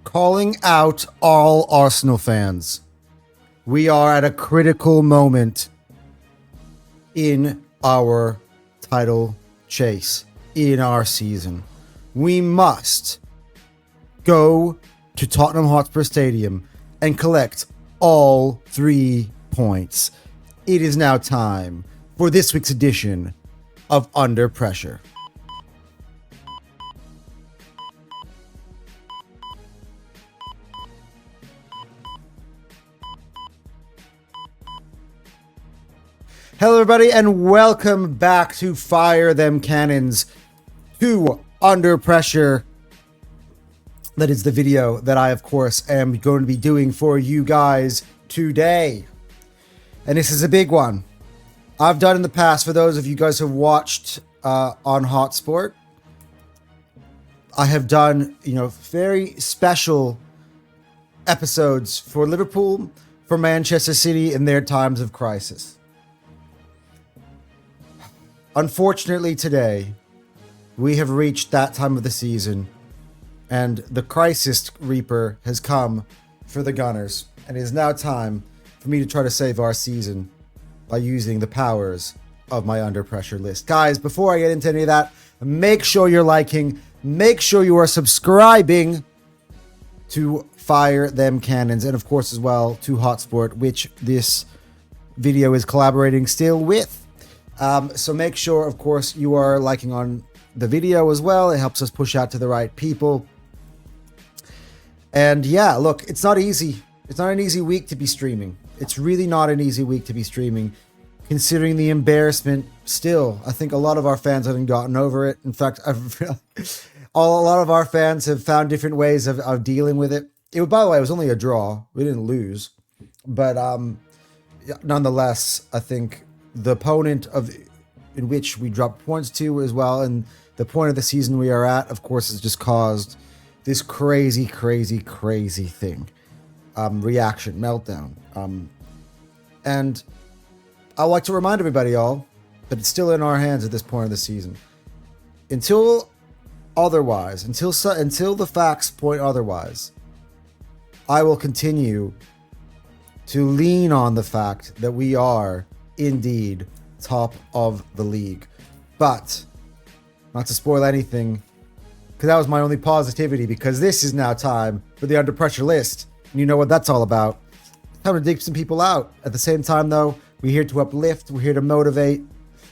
Calling out all Arsenal fans. We are at a critical moment in our title chase, in our season. We must go to Tottenham Hotspur Stadium and collect all 3 points. It is now time for this week's edition of Under Pressure. Hello everybody and welcome back to Fire Them Cannons, to Under Pressure. That is the video that I, of course, am going to be doing for you guys today. And this is a big one. I've done in the past, for those of you guys who have watched on Hotspur, I have done, very special episodes for Liverpool, for Manchester City in their times of crisis. Unfortunately, today, we have reached that time of the season, and the Crisis Reaper has come for the Gunners, and it is now time for me to try to save our season by using the powers of my Under Pressure list. Guys, before I get into any of that, make sure you're liking, make sure you are subscribing to Fire Them Cannons, and of course as well to Hotspur, which this video is collaborating still with. So make sure, of course, you are liking on the video as well. It helps us push out to the right people. And yeah, look, it's not easy. It's not an easy week to be streaming. It's really not an easy week to be streaming, considering the embarrassment. Still, I think a lot of our fans haven't gotten over it. In fact, a lot of our fans have found different ways of dealing with it. By the way, it was only a draw. We didn't lose. But nonetheless, I think the opponent in which we dropped points to as well, and the point of the season we are at, of course, has just caused this crazy thing, reaction, meltdown. And I like to remind everybody, all, that it's still in our hands at this point of the season. Until the facts point otherwise, I will continue to lean on the fact that we are indeed top of the league. But not to spoil anything, because that was my only positivity, because this is now time for the Under Pressure list, and you know what that's all about. Time to dig some people out. At the same time, though, we're here to uplift, we're here to motivate.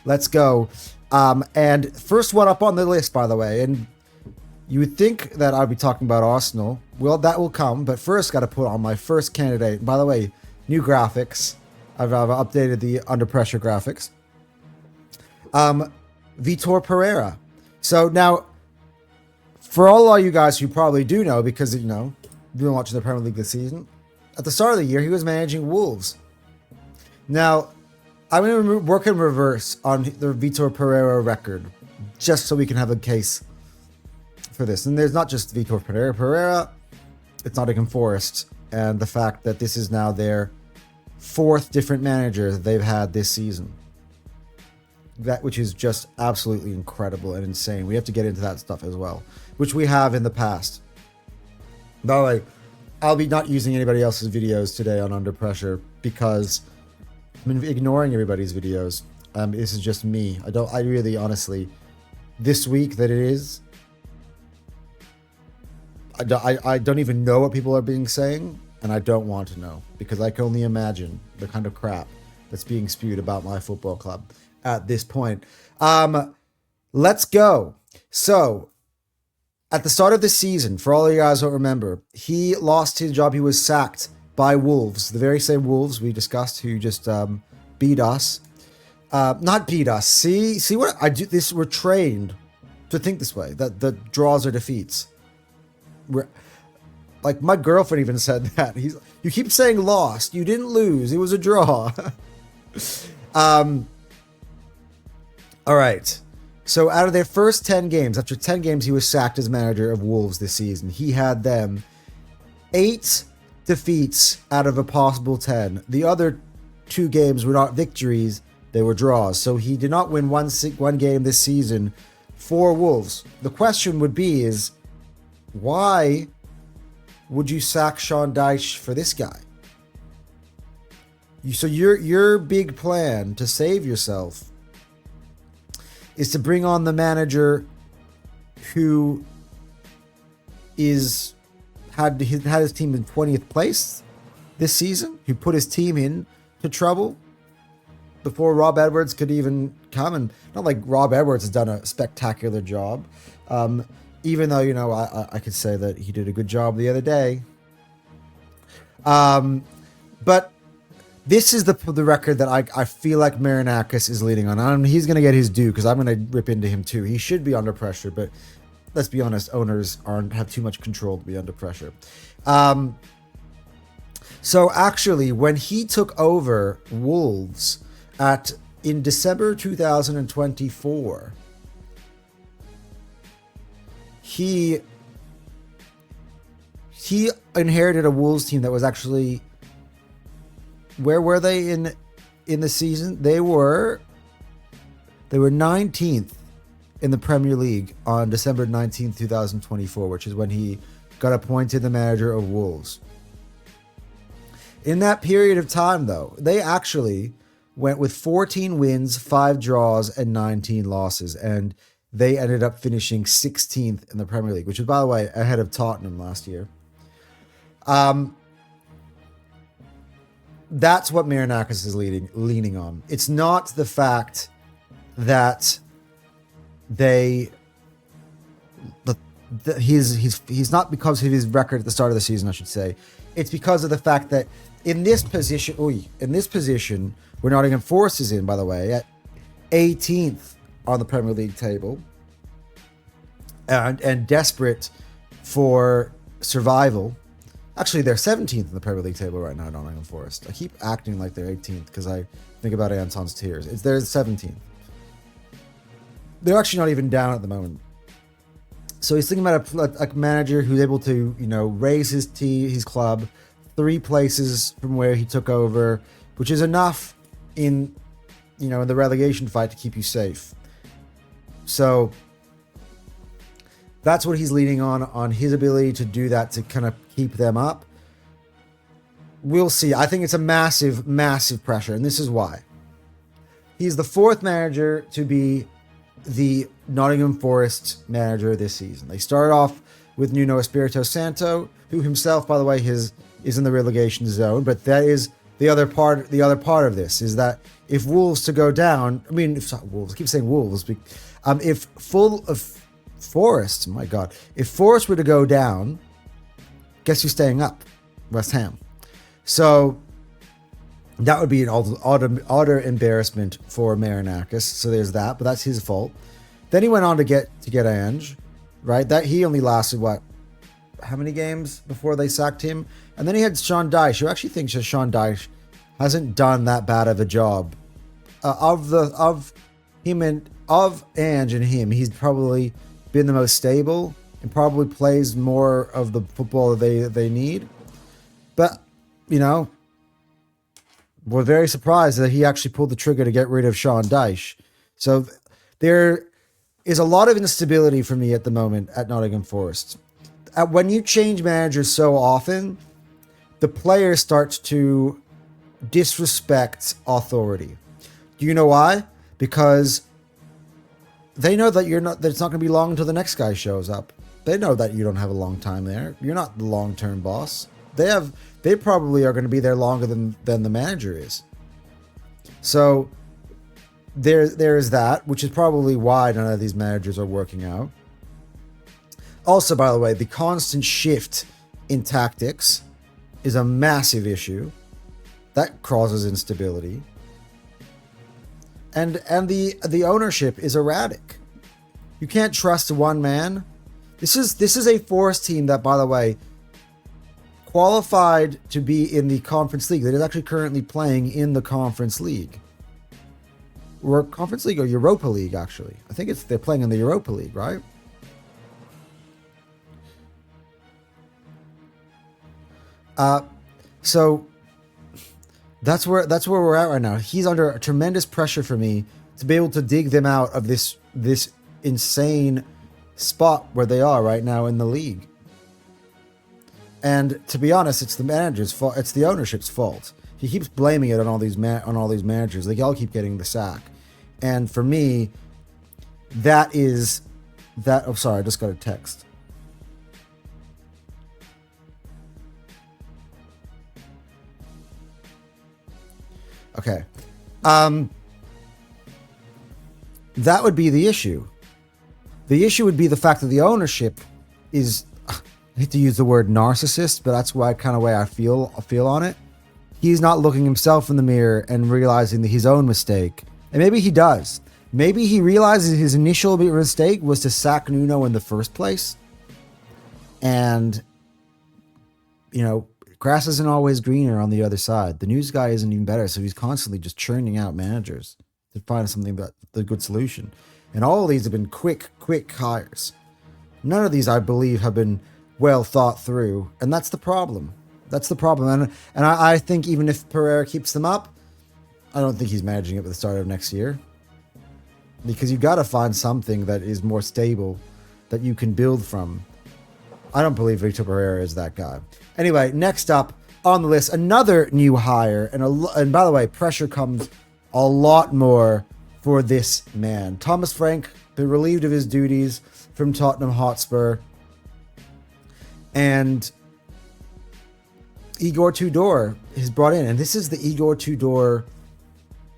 Let's go. And first one up on the list, by the way, and you would think that I'd be talking about Arsenal. Well, that will come, but first got to put on my first candidate. By the way, new graphics. I've updated the Under Pressure graphics. Vitor Pereira. So now, for all of you guys who probably do know, because, you've been watching the Premier League this season, at the start of the year, he was managing Wolves. Now, I'm going to work in reverse on the Vitor Pereira record, just so we can have a case for this. And there's not just Vitor Pereira, it's Nottingham Forest, and the fact that this is now their 4th different manager that they've had this season. Which is just absolutely incredible and insane. We have to get into that stuff as well, which we have in the past. By the way, I'll be not using anybody else's videos today on Under Pressure because I'm ignoring everybody's videos. This is just me. I really, honestly, this week that it is, I don't even know what people are being saying, and I don't want to know, because I can only imagine the kind of crap that's being spewed about my football club at this point. Let's go. So, at the start of the season, for all of you guys who don't remember, he lost his job. He was sacked by Wolves, the very same Wolves we discussed, who just beat us. Not beat us. See what I do? We're trained to think this way, that the draws are defeats. Like, my girlfriend even said that. You keep saying lost. You didn't lose. It was a draw. All right. So out of their first 10 games, after 10 games, he was sacked as manager of Wolves this season. He had them 8 defeats out of a possible 10. The other 2 games were not victories. They were draws. So he did not win one game this season for Wolves. The question would be is, why would you sack Sean Dyche for this guy? So your big plan to save yourself is to bring on the manager who had his team in 20th place this season, who put his team in to trouble before Rob Edwards could even come. And not like Rob Edwards has done a spectacular job, even though, you know, I could say that he did a good job the other day. But this is the record that I feel like Marinakis is leading on. And he's going to get his due because I'm going to rip into him too. He should be under pressure, but let's be honest, owners have too much control to be under pressure. So actually, when he took over Wolves in December 2024, he inherited a Wolves team that was actually, where were they in the season? They were 19th in the Premier League on December 19th, 2024, which is when he got appointed the manager of Wolves. In that period of time, though, they actually went with 14 wins, 5 draws, and 19 losses, and they ended up finishing 16th in the Premier League, which is, by the way, ahead of Tottenham last year. That's what Marinakis is leaning on. It's not the fact that he's not because of his record at the start of the season, I should say. It's because of the fact that in this position, where Nottingham Forest is in, by the way, at 18th on the Premier League table, and desperate for survival. Actually, they're 17th in the Premier League table right now, Nottingham Forest. I keep acting like they're 18th because I think about Anton's tears. They're 17th. They're actually not even down at the moment. So he's thinking about a manager who's able to, you know, raise his club 3 places from where he took over, which is enough in the relegation fight to keep you safe. So that's what he's leaning on his ability to do that, to kind of keep them up. We'll see. I think it's a massive, massive pressure, and this is why. He's the 4th manager to be the Nottingham Forest manager this season. They started off with Nuno Espirito Santo, who himself, by the way, is in the relegation zone. But that is the other part. The other part of this is that if Wolves to go down, if Wolves, I keep saying Wolves, if Forest, my God, if Forest were to go down, guess who's staying up? West Ham. So that would be an utter embarrassment for Marinakis. So there's that, but that's his fault. Then he went on to get Ange, right? That he only lasted how many games before they sacked him? And then he had Sean Dyche, who actually thinks that Sean Dyche hasn't done that bad of a job. Of Ange and him, he's probably been the most stable and probably plays more of the football that they need. But we're very surprised that he actually pulled the trigger to get rid of Sean Dyche. So there is a lot of instability for me at the moment at Nottingham Forest. When you change managers so often, the players start to disrespect authority. Do you know why? Because they know that that it's not going to be long until the next guy shows up. They know that you don't have a long time there. You're not the long-term boss. They probably are going to be there longer than the manager is. So there's that, which is probably why none of these managers are working out. Also, by the way, the constant shift in tactics is a massive issue. That causes instability. And the ownership is erratic. You can't trust one man. This is a Forest team that, by the way, qualified to be in the Conference League. That is actually currently playing in the Conference League. Or Conference League or Europa League, actually. I think they're playing in the Europa League, right? So that's where we're at right now. He's under tremendous pressure for me to be able to dig them out of this insane spot where they are right now in the league. And to be honest, it's the manager's fault. It's the ownership's fault. He keeps blaming it on all these managers. They all keep getting the sack. And for me, that is that. Oh, sorry, I just got a text. Okay. That would be the issue. The issue would be the fact that the ownership is, I hate to use the word narcissist, but that's why kind of way I feel on it. He's not looking himself in the mirror and realizing that his own mistake. And maybe he does. Maybe he realizes his initial mistake was to sack Nuno in the first place. And, grass isn't always greener on the other side. The news guy isn't even better, so he's constantly just churning out managers to find something that the good solution. And all of these have been quick hires. None of these, I believe, have been well thought through, and that's the problem. That's the problem. And I think even if Pereira keeps them up, I don't think he's managing it at the start of next year. Because you got to find something that is more stable that you can build from. I don't believe Victor Pereira is that guy. Anyway, next up on the list, another new hire. And by the way, pressure comes a lot more for this man. Thomas Frank, been relieved of his duties from Tottenham Hotspur. And Igor Tudor is brought in. And this is the Igor Tudor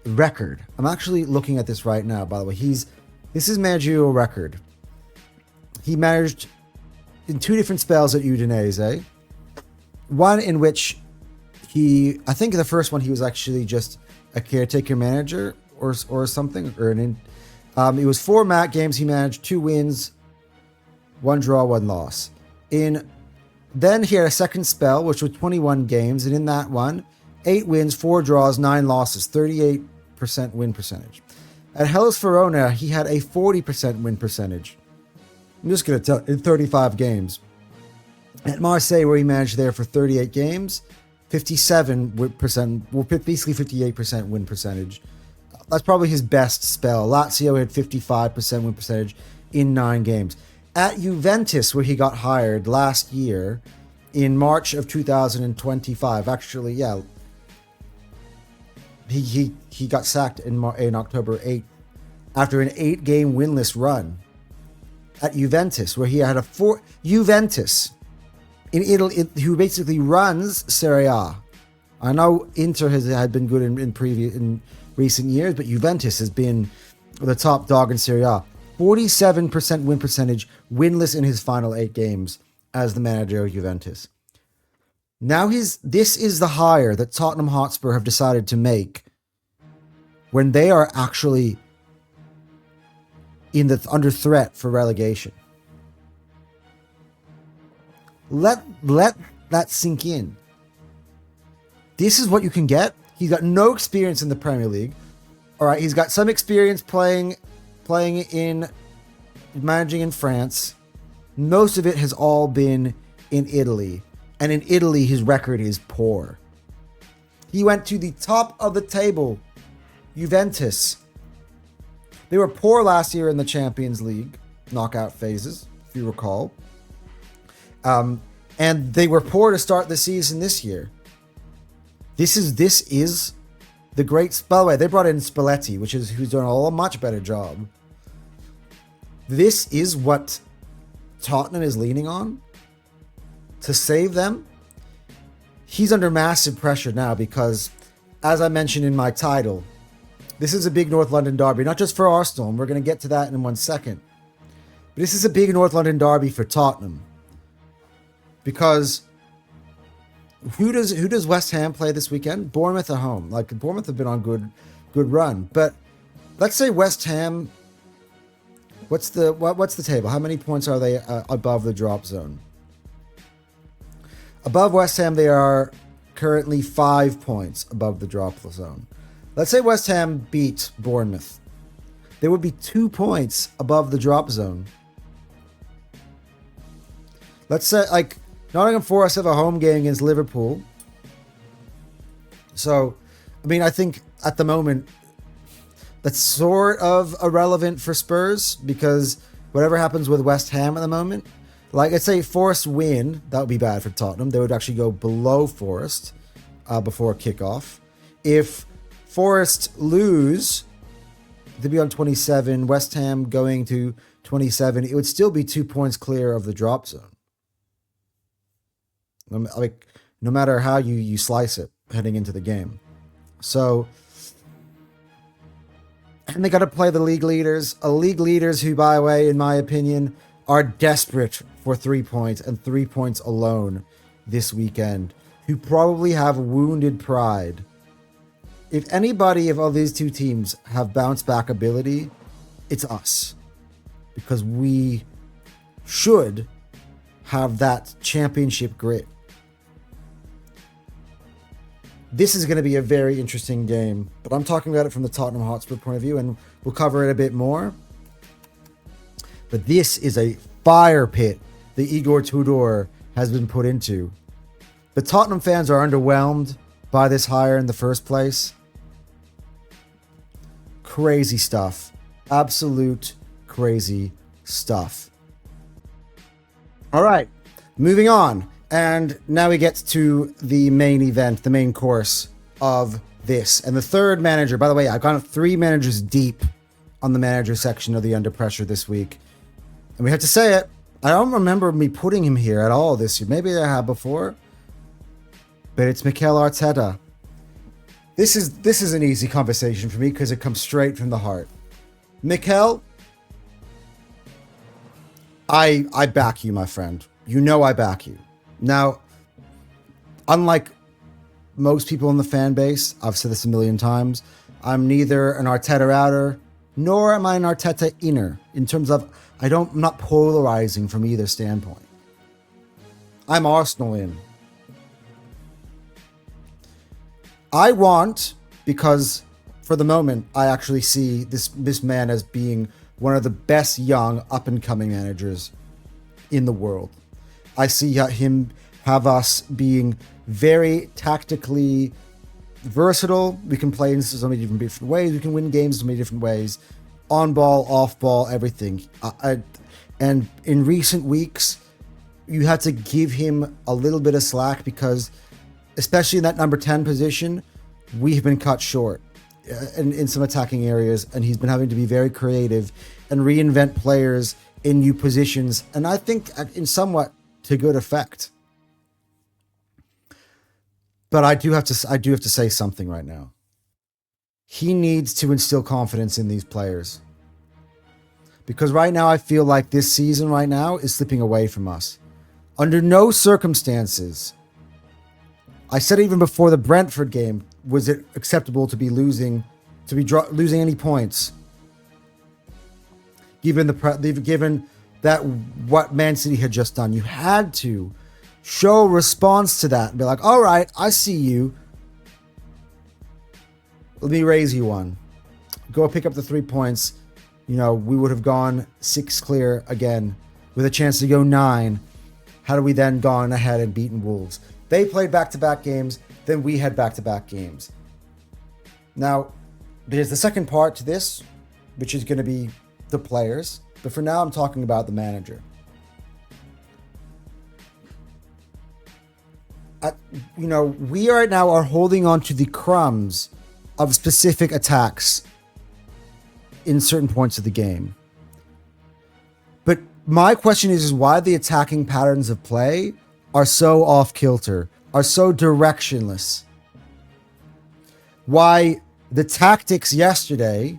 record. I'm actually looking at this right now, by the way. This is managerial record. He managed in 2 different spells at Udinese. One in which I think the first one he was actually just a caretaker manager or something. It was 4 games he managed, 2 wins, 1 draw, 1 loss. Then he had a second spell, which was 21 games, and in that one, 8 wins, 4 draws, 9 losses, 38% win percentage. At Hellas Verona, he had a 40% win percentage. I'm just going to tell in 35 games. At Marseille, where he managed there for 38 games, 57%, well, basically 58% win percentage. That's probably his best spell. Lazio had 55% win percentage in 9 games. At Juventus, where he got hired last year in March of 2025, actually, yeah, he got sacked in October 8th after an 8-game winless run. At Juventus, where he had Juventus in Italy, who basically runs Serie A. I know Inter had been good in recent years, but Juventus has been the top dog in Serie A. 47% win percentage, winless in his final 8 games as the manager of Juventus. Now this is the hire that Tottenham Hotspur have decided to make when they are actually under threat for relegation. Let that sink in. This is what you can get. He's got no experience in the Premier League. All right, he's got some experience playing in managing in France. Most of it has all been in Italy. And in Italy, his record is poor. He went to the top of the table, Juventus. They were poor last year in the Champions League knockout phases, if you recall. And they were poor to start the season this year. This is the great. By the way, they brought in Spalletti, who's done a much better job. This is what Tottenham is leaning on to save them. He's under massive pressure now because, as I mentioned in my title, this is a big North London derby, not just for Arsenal, and we're going to get to that in 1 second. But this is a big North London derby for Tottenham. Because who does West Ham play this weekend? Bournemouth at home. Like, Bournemouth have been on good run. But let's say West Ham, what's the table? How many points are they above the drop zone? Above West Ham, they are currently 5 points above the drop zone. Let's say West Ham beat Bournemouth. They would be 2 points above the drop zone. Let's say, like, Nottingham Forest have a home game against Liverpool. So, I mean, I think at the moment, that's sort of irrelevant for Spurs because whatever happens with West Ham at the moment, Like, let's say Forest win, that would be bad for Tottenham. They would actually go below Forest before kickoff. If Forest lose, they'd be on 27. West Ham going to 27. It would still be 2 points clear of the drop zone. Like, no matter how you slice it heading into the game. So, and they got to play the league leaders. League leaders who, by the way, in my opinion, are desperate for 3 points and 3 points alone this weekend, who probably have wounded pride. If anybody of all these two teams have bounce back ability, it's us. Because we should have that championship grit. This is going to be a very interesting game, but I'm talking about it from the Tottenham Hotspur point of view, and we'll cover it a bit more. But this is a fire pit that Igor Tudor has been put into. The Tottenham fans are underwhelmed by this hire in the first place. Crazy stuff. Absolute crazy stuff. All right, moving on. And now we get to the main event, the main course of this. And the third manager, by the way, I've gone 3 managers deep on the manager section of the Under Pressure this week. And we have to say it, I don't remember me putting him here at all this year. Maybe I have before. But it's Mikel Arteta. This is an easy conversation for me because it comes straight from the heart. Mikel, I back you, my friend. You know I back you. Now, unlike most people in the fan base, I've said this a million times, I'm neither an Arteta outer, nor am I an Arteta inner, in terms of I'm not polarizing from either standpoint. I'm Arsenal in. I want, because for the moment, I actually see this man as being one of the best young up-and-coming managers in the world. I see him have us being very tactically versatile. We can play in so many different ways. We can win games so many different ways. On ball, off ball, everything. And in recent weeks, you had to give him a little bit of slack because, especially in that number 10 position, we've been cut short in some attacking areas, and he's been having to be very creative and reinvent players in new positions, and I think in somewhat to good effect. But I do have to say something right now. He needs to instill confidence in these players. Because right now I feel like this season right now is slipping away from us. Under no circumstances, I said even before the Brentford game, was it acceptable to be losing any points? Given that what Man City had just done, you had to show response to that and be like, all right, I see you. Let me raise you one. Go pick up the 3 points. We would have gone 6 clear again with a chance to go 9. Had we then gone ahead and beaten Wolves? They played back-to-back games, then we had back-to-back games. Now, there's the second part to this, which is going to be the players. But for now, I'm talking about the manager. We right now are holding on to the crumbs of specific attacks in certain points of the game. But my question is why the attacking patterns of play are so off-kilter, are so directionless. Why the tactics yesterday,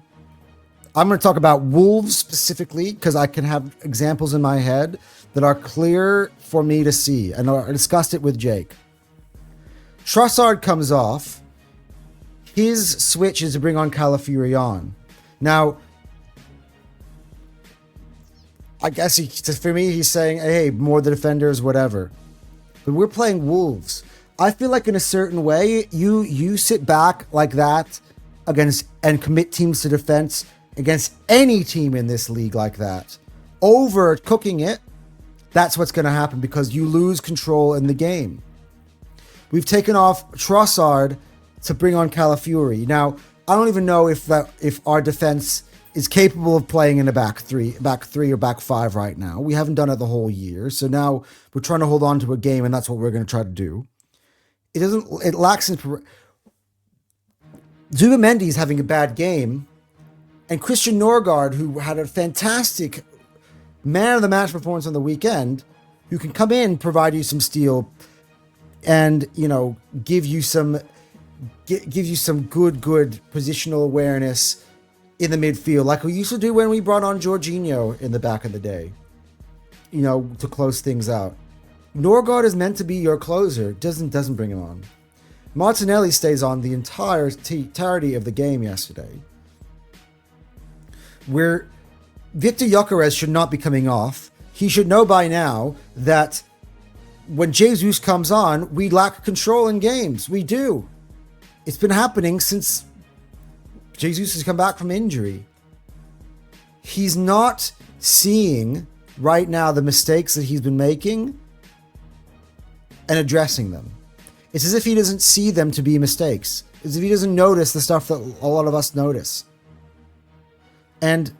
I'm going to talk about Wolves specifically because I can have examples in my head that are clear for me to see, and I discussed it with Jake. Trossard comes off. His switch is to bring on Calafiori on. Now, I guess for me, he's saying, hey, more the defenders, whatever. But we're playing Wolves. I feel like in a certain way, you sit back like that against and commit teams to defense against any team in this league like that. Over cooking it, that's what's going to happen because you lose control in the game. We've taken off Trossard to bring on Calafiori. Now, I don't even know if our defense is capable of playing in a back three or back five right now. We haven't done it the whole year, so now we're trying to hold on to a game, and that's what we're going to try to do. It lacks in. Zubimendi's having a bad game, and Christian Norgard, who had a fantastic man of the match performance on the weekend, who can come in, provide you some steel, and give you some good positional awareness in the midfield, like we used to do when we brought on Jorginho in the back of the day, to close things out. Norgard is meant to be your closer, doesn't bring him on. Martinelli stays on the entirety of the game yesterday, where Victor Gyökeres should not be coming off. He should know by now that when Jesus comes on, we lack control in games. We do. It's been happening since Jesus has come back from injury. He's not seeing right now the mistakes that he's been making and addressing them. It's as if he doesn't see them to be mistakes. It's as if he doesn't notice the stuff that a lot of us notice. And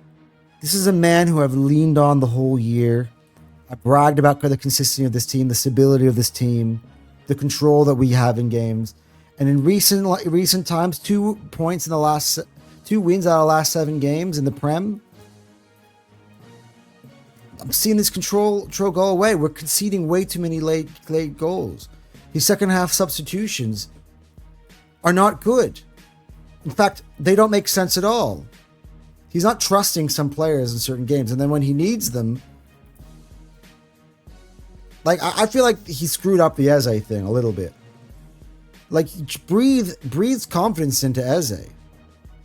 this is a man who I've leaned on the whole year. I bragged about the consistency of this team, the stability of this team, the control that we have in games. And in recent times, 2 points in the last 2 wins out of the last 7 games in the Prem. I'm seeing this control go away. We're conceding way too many late goals. His second half substitutions are not good. In fact, they don't make sense at all. He's not trusting some players in certain games, and then when he needs them, I feel like he screwed up the Eze thing a little bit. Breathes confidence into Eze.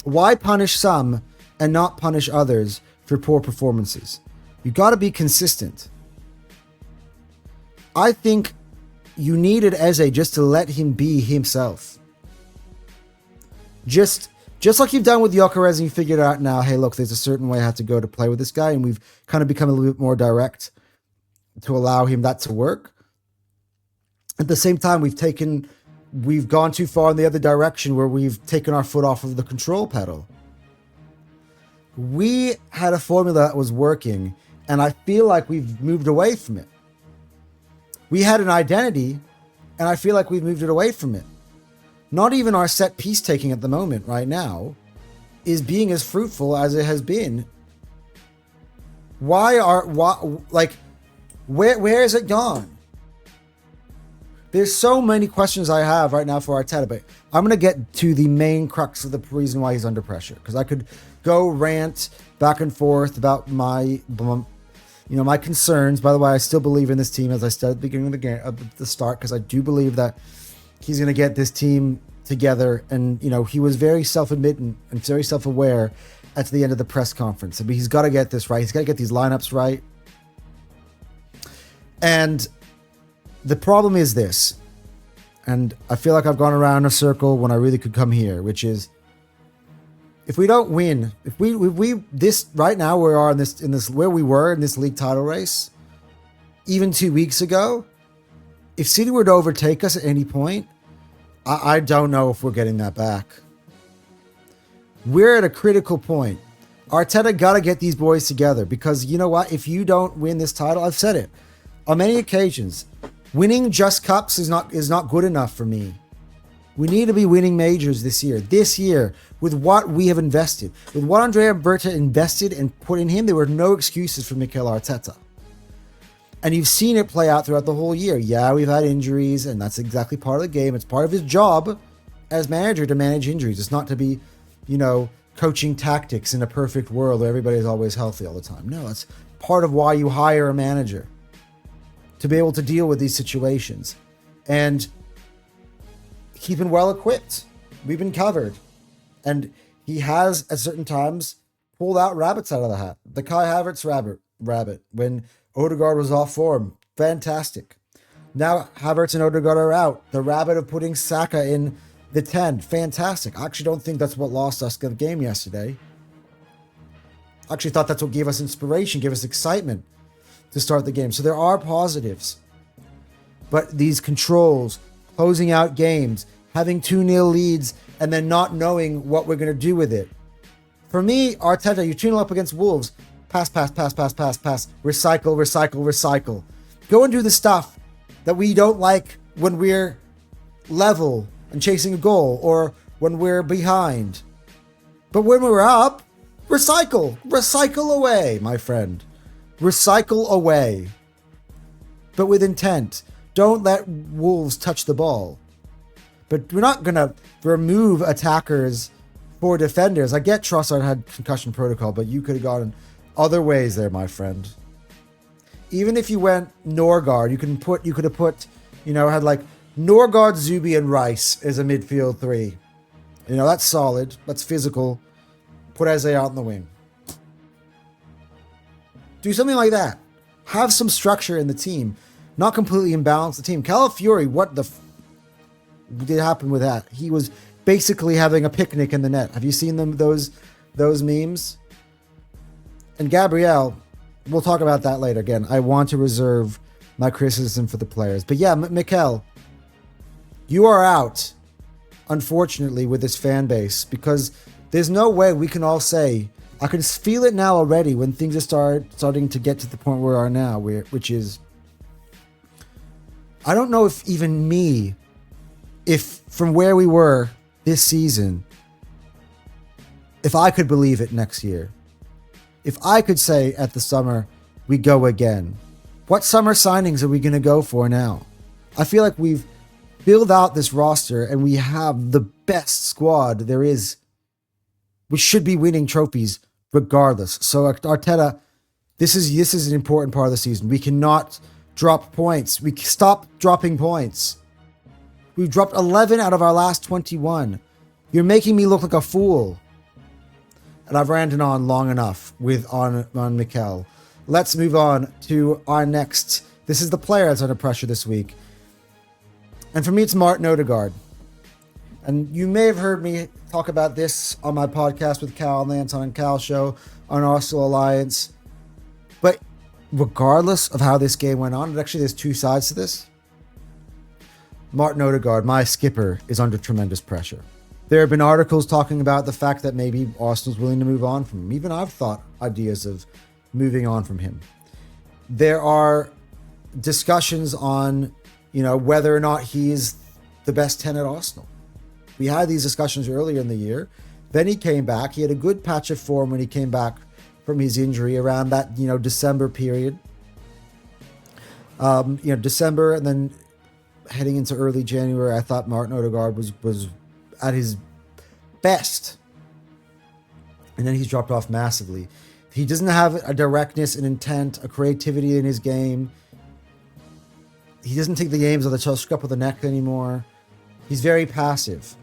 Why punish some and not punish others for poor performances? You got to be consistent. I think you needed Eze just to let him be himself. Just like you've done with Gyökeres, and you figured out now, hey, look, there's a certain way I have to go to play with this guy, and we've kind of become a little bit more direct to allow him that to work. At the same time, we've gone too far in the other direction where we've taken our foot off of the control pedal. We had a formula that was working, and I feel like we've moved away from it. We had an identity, and I feel like we've moved it away from it. Not even our set piece taking at the moment right now is being as fruitful as it has been. Where is it gone? There's so many questions I have right now for Arteta, but I'm going to get to the main crux of the reason why he's under pressure, because I could go rant back and forth about my concerns. By the way, I still believe in this team, as I said at the beginning of the game, at the start, because I do believe that he's going to get this team together. And, he was very self-admitting and very self-aware at the end of the press conference. I mean, he's got to get this right. He's got to get these lineups right. And the problem is this, and I feel like I've gone around a circle when I really could come here, which is, if we don't win, if we this right now we are in this where we were in this league title race, even 2 weeks ago, if City were to overtake us at any point, I don't know if we're getting that back. We're at a critical point. Arteta got to get these boys together, because you know what? If you don't win this title, I've said it on many occasions, winning just cups is not good enough for me. We need to be winning majors this year. This year, with what we have invested, with what Andrea Berta invested and put in him, there were no excuses for Mikel Arteta. And you've seen it play out throughout the whole year. Yeah, we've had injuries, and that's exactly part of the game. It's part of his job as manager to manage injuries. It's not to be, coaching tactics in a perfect world where everybody's always healthy all the time. No, it's part of why you hire a manager, to be able to deal with these situations. And he's been well equipped. We've been covered. And he has, at certain times, pulled out rabbits out of the hat. The Kai Havertz rabbit when Odegaard was off form. Fantastic. Now Havertz and Odegaard are out. The rabbit of putting Saka in the 10. Fantastic. I actually don't think that's what lost us the game yesterday. I actually thought that's what gave us inspiration, gave us excitement to start the game. So there are positives. But these controls, closing out games, having 2-0 leads, and then not knowing what we're going to do with it. For me, Arteta, you tune up against Wolves. Pass, pass, pass, pass, pass, pass. Recycle, recycle, recycle. Go and do the stuff that we don't like when we're level and chasing a goal or when we're behind. But when we're up, recycle. Recycle away, my friend. Recycle away. But with intent. Don't let Wolves touch the ball. But we're not going to remove attackers for defenders. I get Trossard had concussion protocol, but you could have gone other ways there, my friend. Even if you went Norgard, you could have put, had like Norgard, Zubi, and Rice as a midfield three. That's solid. That's physical. Put Eze out in the wing. Do something like that. Have some structure in the team. Not completely imbalance the team. Calafiori, what the did happen with that? He was basically having a picnic in the net. Have you seen those memes? And Gabriel, we'll talk about that later. Again, I want to reserve my criticism for the players. But yeah, Mikel, you are out, unfortunately, with this fan base, because there's no way we can all say, I can feel it now already when things are starting to get to the point where we are now, which is, I don't know if even me, if from where we were this season, if I could believe it next year. If I could say at the summer, we go again. What summer signings are we going to go for now? I feel like we've built out this roster and we have the best squad there is. We should be winning trophies regardless. So Arteta, this is an important part of the season. We cannot drop points. We stop dropping points. We've dropped 11 out of our last 21. You're making me look like a fool. And I've ranted on long enough on Mikel. Let's move on to our next. This is the player that's under pressure this week. And for me, it's Martin Odegaard. And you may have heard me talk about this on my podcast with Cal and the Anton and Cal show on Arsenal Alliance. But regardless of how this game went on, actually there's two sides to this. Martin Odegaard, my skipper, is under tremendous pressure. There have been articles talking about the fact that maybe Arsenal's willing to move on from him. Even I've thought ideas of moving on from him. There are discussions on, whether or not he's the best 10 at Arsenal. We had these discussions earlier in the year. Then he came back. He had a good patch of form when he came back from his injury around that, December period. December and then heading into early January, I thought Martin Odegaard was at his best. And then he's dropped off massively. He doesn't have a directness, an intent, a creativity in his game. He doesn't take the games on the scruff of the neck anymore. He's very passive.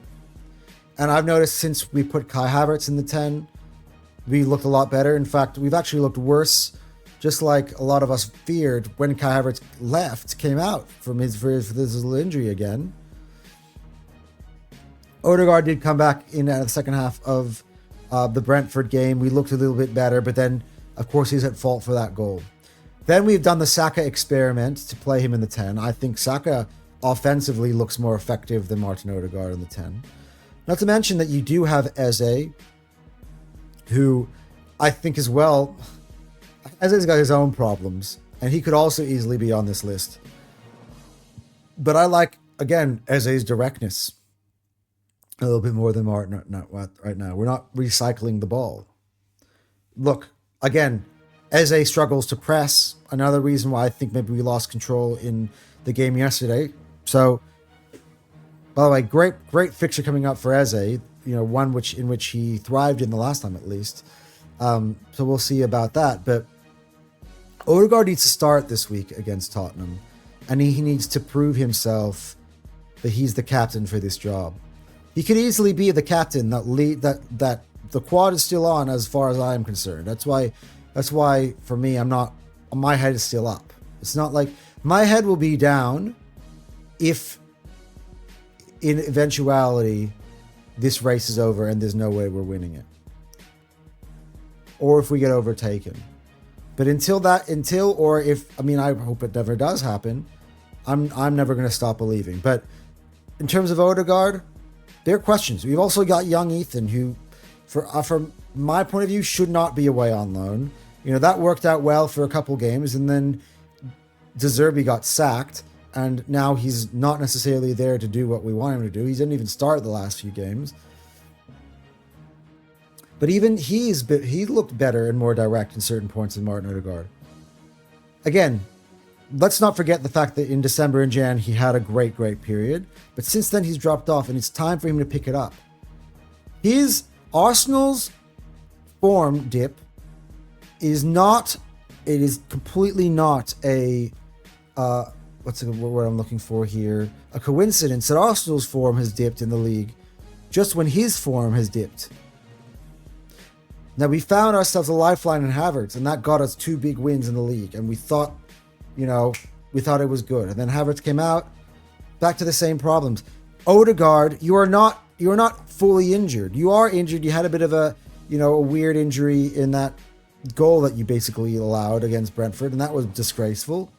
And I've noticed since we put Kai Havertz in the 10, we looked a lot better. In fact, we've actually looked worse, just like a lot of us feared when Kai Havertz came out for his little injury again. Odegaard did come back in the second half of the Brentford game. We looked a little bit better, but then, of course, he's at fault for that goal. Then we've done the Saka experiment to play him in the 10. I think Saka offensively looks more effective than Martin Odegaard in the 10. Not to mention that you do have Eze, who I think as well, Eze's got his own problems, and he could also easily be on this list. But I like, again, Eze's directness a little bit more than Martin right now. We're not recycling the ball. Look, again, Eze struggles to press. Another reason why I think maybe we lost control in the game yesterday. So, by the way, great fixture coming up for Eze. One in which he thrived in the last time at least. So we'll see about that. But Odegaard needs to start this week against Tottenham, and he needs to prove himself that he's the captain for this job. He could easily be the captain that the quad is still on as far as I am concerned. That's why for me, my head is still up. It's not like my head will be down if in eventuality this race is over and there's no way we're winning it. Or if we get overtaken. But I hope it never does happen. I'm never going to stop believing. But in terms of Odegaard, there are questions. We've also got young Ethan, who, for my point of view, should not be away on loan. That worked out well for a couple games, and then De Zerbi got sacked, and now he's not necessarily there to do what we want him to do. He didn't even start the last few games. But even he looked better and more direct in certain points than Martin Odegaard. Again, let's not forget the fact that in December and Jan, he had a great, great period. But since then, he's dropped off, and it's time for him to pick it up. Arsenal's form dip is completely not a, what's the word I'm looking for here? A coincidence that Arsenal's form has dipped in the league just when his form has dipped. Now, we found ourselves a lifeline in Havertz, and that got us 2 big wins in the league, and we thought it was good. And then Havertz came out, back to the same problems. Odegaard, you are not fully injured. You are injured. You had a bit of a weird injury in that goal that you basically allowed against Brentford, and that was disgraceful.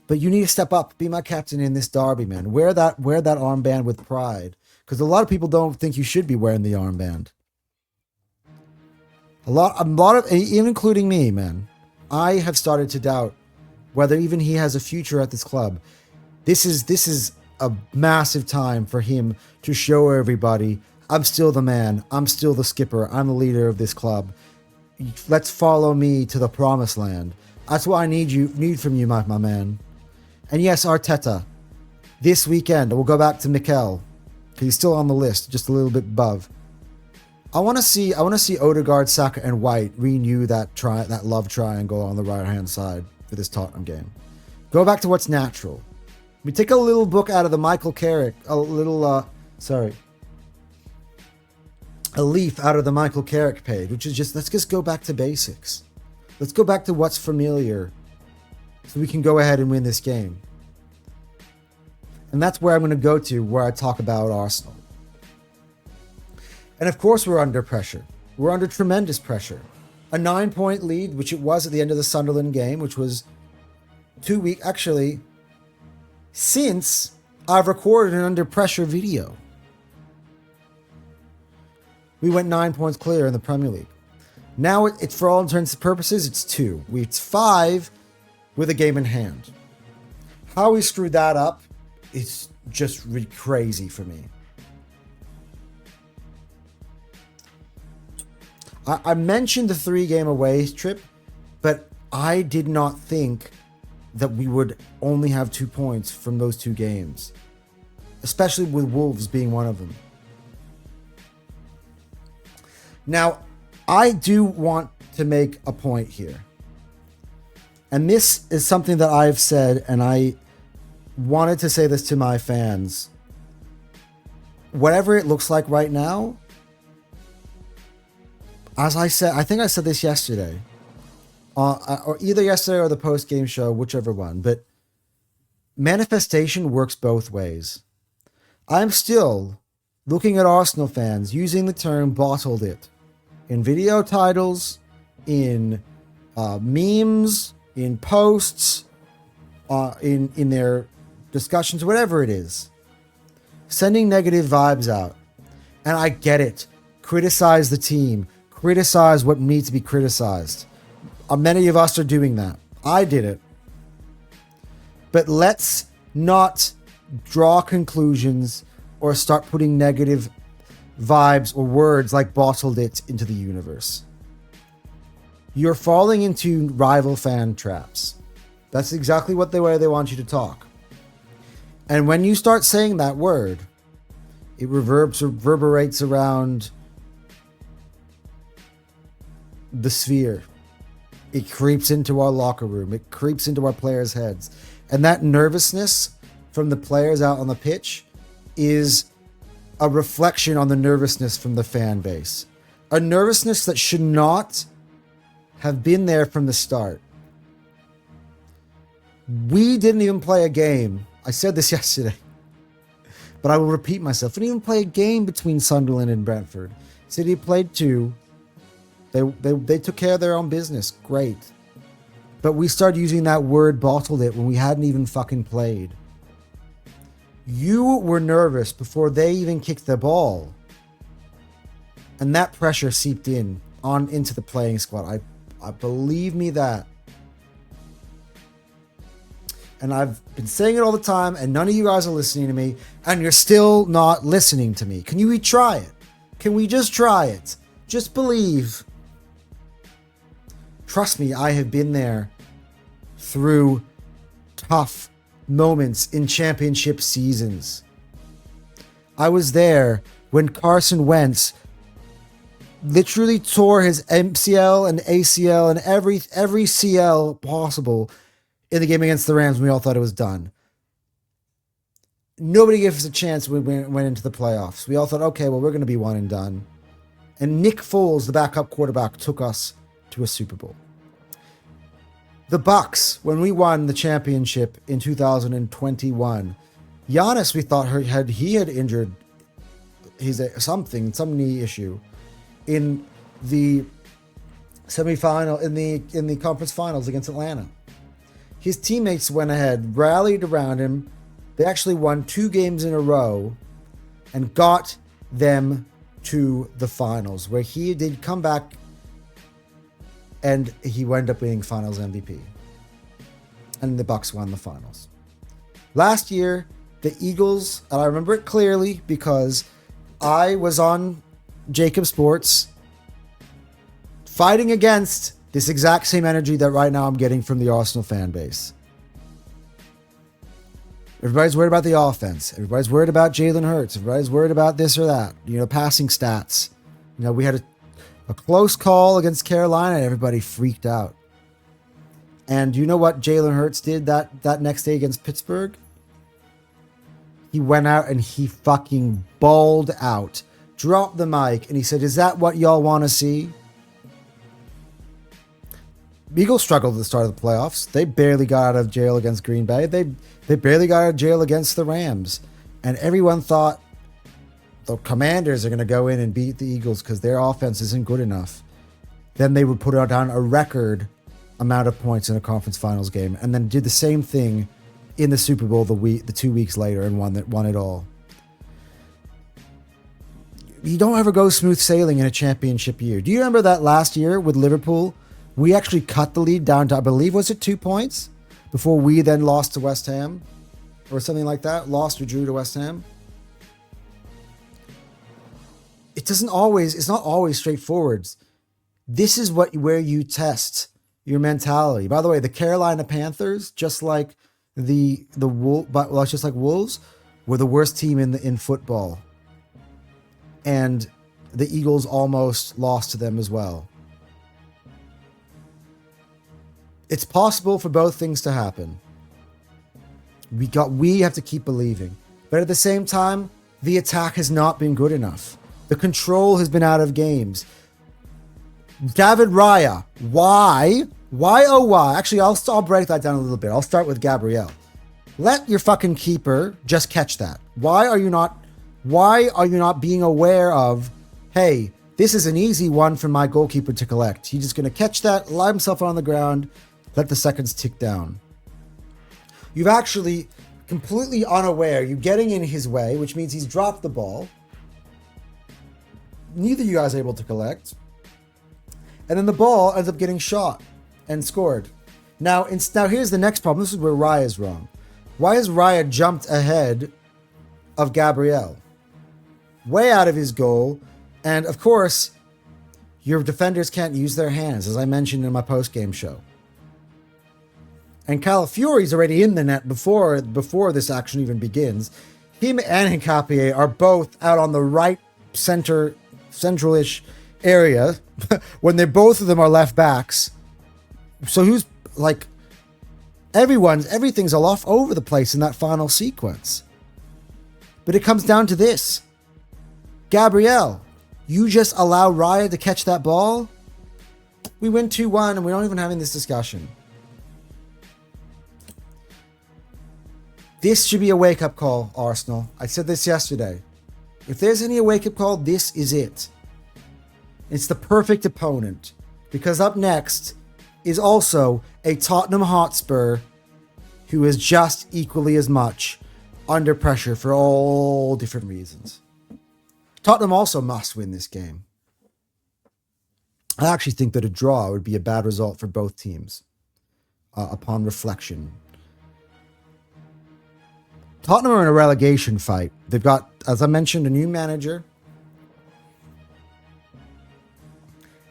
But you need to step up, be my captain in this derby, man. Wear that armband with pride, because a lot of people don't think you should be wearing the armband. A lot of, even including me, man. I have started to doubt whether even he has a future at this club. This is a massive time for him to show everybody, I'm still the man. I'm still the skipper. I'm the leader of this club. Let's follow me to the promised land. That's what I need from you, my man. And yes, Arteta. This weekend, we'll go back to Mikel, because he's still on the list, just a little bit above. I want to see Odegaard, Saka, and White renew that love triangle on the right-hand side for this Tottenham game. Go back to what's natural. We take a little book out of the Michael Carrick, a leaf out of the Michael Carrick page, which is let's just go back to basics. Let's go back to what's familiar so we can go ahead and win this game. And that's where I'm going to go to, where I talk about Arsenal. And of course we're under pressure. We're under tremendous pressure. A 9-point lead, which it was at the end of the Sunderland game, which was 2 weeks, actually, since I've recorded an under pressure video. We went 9 points clear in the Premier League. Now it's for all intents and purposes, it's 2. It's 5 with a game in hand. How we screwed that up is just really crazy for me. I mentioned the 3-game away trip, but I did not think that we would only have 2 points from those 2 games, especially with Wolves being one of them. Now, I do want to make a point here. And this is something that I've said, and I wanted to say this to my fans. Whatever it looks like right now, as I said, I think I said this yesterday, or either yesterday or the post-game show, whichever one, but manifestation works both ways. I'm still looking at Arsenal fans using the term bottled it in video titles, in memes, in posts, in their discussions, whatever it is, sending negative vibes out. And I get it. Criticize the team. Criticize what needs to be criticized. Many of us are doing that. I did it. But let's not draw conclusions or start putting negative vibes or words like bottled it into the universe. You're falling into rival fan traps. That's exactly the way they want you to talk. And when you start saying that word, it reverberates around the sphere. It creeps into our locker room. It creeps into our players' heads. And that nervousness from the players out on the pitch is a reflection on the nervousness from the fan base. A nervousness that should not have been there from the start. We didn't even play a game. I said this yesterday, but I will repeat myself. We didn't even play a game between Sunderland and Brentford. City played 2. They took care of their own business. Great. But we started using that word bottled it when we hadn't even fucking played. You were nervous before they even kicked the ball. And that pressure seeped in on into the playing squad. I believe me that. And I've been saying it all the time, and none of you guys are listening to me, and you're still not listening to me. Can you try it? Can we just try it? Just believe. Trust me, I have been there through tough moments in championship seasons. I was there when Carson Wentz literally tore his MCL and ACL and every CL possible in the game against the Rams. We all thought it was done. Nobody gave us a chance when we went into the playoffs. We all thought, okay, well, we're going to be one and done. And Nick Foles, the backup quarterback, took us to a Super Bowl. The Bucks, when we won the championship in 2021, Giannis, we thought he had injured some knee issue in the semifinal, in the conference finals against Atlanta. His teammates went ahead, rallied around him. They actually won 2 games in a row and got them to the finals, where he did come back and he wound up winning finals MVP. And the Bucks won the finals. Last year, the Eagles, and I remember it clearly because I was on Jacob Sports fighting against this exact same energy that right now I'm getting from the Arsenal fan base. Everybody's worried about the offense. Everybody's worried about Jalen Hurts. Everybody's worried about this or that. Passing stats. We had a close call against Carolina and everybody freaked out. And you know what Jalen Hurts did that next day against Pittsburgh? He went out and he fucking bawled out. Dropped the mic and he said, "Is that what y'all want to see?" Eagles struggled at the start of the playoffs. They barely got out of jail against Green Bay. They barely got out of jail against the Rams. And everyone thought the Commanders are going to go in and beat the Eagles because their offense isn't good enough. Then they would put down a record amount of points in a conference finals game and then did the same thing in the Super Bowl the 2 weeks later and won it all. You don't ever go smooth sailing in a championship year. Do you remember that last year with Liverpool? We actually cut the lead down to, I believe, was it 2 points? Before we then lost to West Ham? Or something like that? Lost or drew to West Ham? It's not always straightforward. This is where you test your mentality. By the way, the Carolina Panthers, just like Wolves, were the worst team in football. And the Eagles almost lost to them as well. It's possible for both things to happen. We have to keep believing. But at the same time, the attack has not been good enough. The control has been out of games. David Raya, why? Why, oh why? Actually, I'll break that down a little bit. I'll start with Gabrielle. Let your fucking keeper just catch that. Why are you not being aware of, hey, this is an easy one for my goalkeeper to collect. He's just going to catch that, lie himself on the ground, let the seconds tick down. You've actually completely unaware, you're getting in his way, which means he's dropped the ball. Neither of you guys are able to collect. And then the ball ends up getting shot and scored. Now here's the next problem. This is where Raya's wrong. Why has Raya jumped ahead of Gabrielle? Way out of his goal. And of course, your defenders can't use their hands, as I mentioned in my post-game show. And Calafiori's already in the net before this action even begins. Him and Hincapié are both out on the right central-ish area when both of them are left backs. So who's like everything's all off over the place in that final sequence. But it comes down to this. Gabrielle, you just allow Raya to catch that ball? We win 2-1 and we're not even having this discussion. This should be a wake-up call, Arsenal. I said this yesterday. If there's any wake-up call, this is it. It's the perfect opponent. Because up next is also a Tottenham Hotspur who is just equally as much under pressure for all different reasons. Tottenham also must win this game. I actually think that a draw would be a bad result for both teams upon reflection. Tottenham are in a relegation fight. They've got, as I mentioned, a new manager.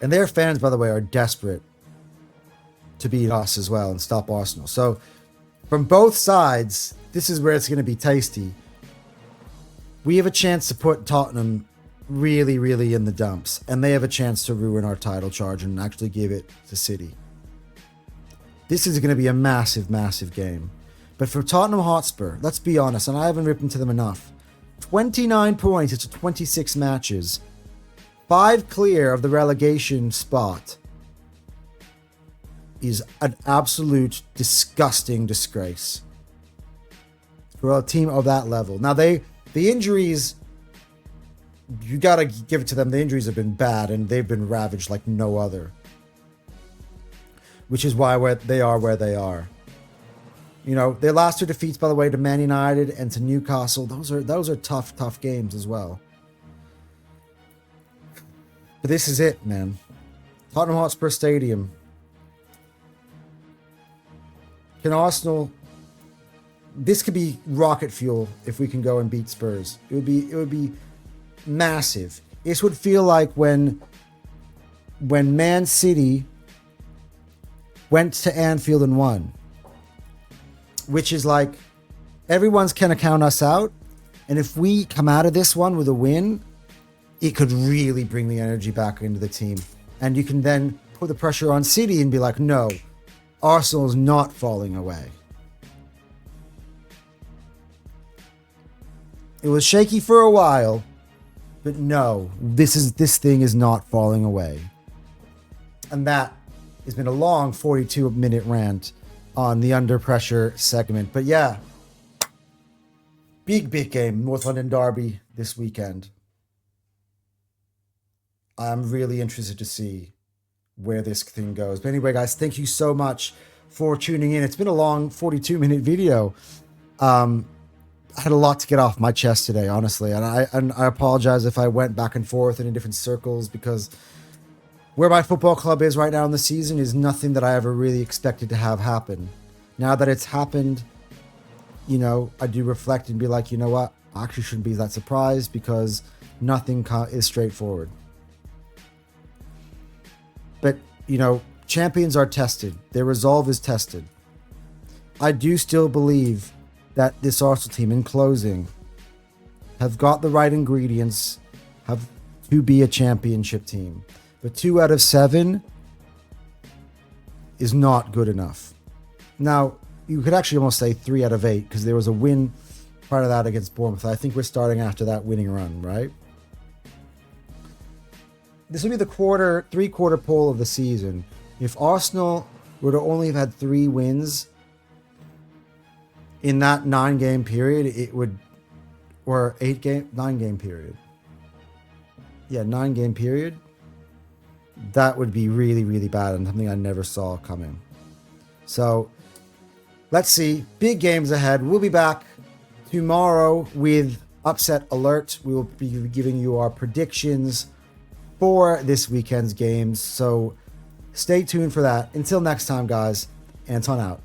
And their fans, by the way, are desperate to beat us as well and stop Arsenal. So from both sides, this is where it's going to be tasty. We have a chance to put Tottenham really, really in the dumps. And they have a chance to ruin our title charge and actually give it to City. This is going to be a massive, massive game. But for Tottenham Hotspur, let's be honest, and I haven't ripped into them enough. 29 points into 26 matches. 5 clear of the relegation spot is an absolute disgusting disgrace for a team of that level. Now, the injuries, you got to give it to them. The injuries have been bad, and they've been ravaged like no other. Which is why they are where they are. You know, their last 2 defeats, by the way, to Man United and to Newcastle, those are tough games as well. But this is it, man. Tottenham Hotspur Stadium. Can Arsenal... This could be rocket fuel if we can go and beat Spurs. It would be massive. This would feel like when Man City went to Anfield and won. Which is like, everyone's going to count us out. And if we come out of this one with a win, it could really bring the energy back into the team. And you can then put the pressure on City and be like, no, Arsenal's not falling away. It was shaky for a while, but no, this thing is not falling away. And that has been a long 42-minute rant on the under pressure segment. But yeah, big game, North London Derby this weekend. I'm really interested to see where this thing goes. But anyway, guys, thank you so much for tuning in. It's been a long 42-minute video. I had a lot to get off my chest today, honestly. And I apologize if I went back and forth in different circles, because where my football club is right now in the season is nothing that I ever really expected to have happen. Now that it's happened, you know, I do reflect and be like, you know what? I actually shouldn't be that surprised, because nothing is straightforward. But, you know, champions are tested. Their resolve is tested. I do still believe that this Arsenal team, in closing, have got the right ingredients to be a championship team. But 2 out of 7 is not good enough. Now, you could actually almost say 3 out of 8, because there was a win part of that against Bournemouth. I think we're starting after that winning run, right? This will be the three-quarter poll of the season. If Arsenal were to only have had 3 wins in that 9-game period, it would, or 9-game period. Yeah, 9-game period. That would be really, really bad, and something I never saw coming. So, let's see. Big games ahead. We'll be back tomorrow with Upset Alert. We will be giving you our predictions for this weekend's games. So, stay tuned for that. Until next time, guys. Anton out.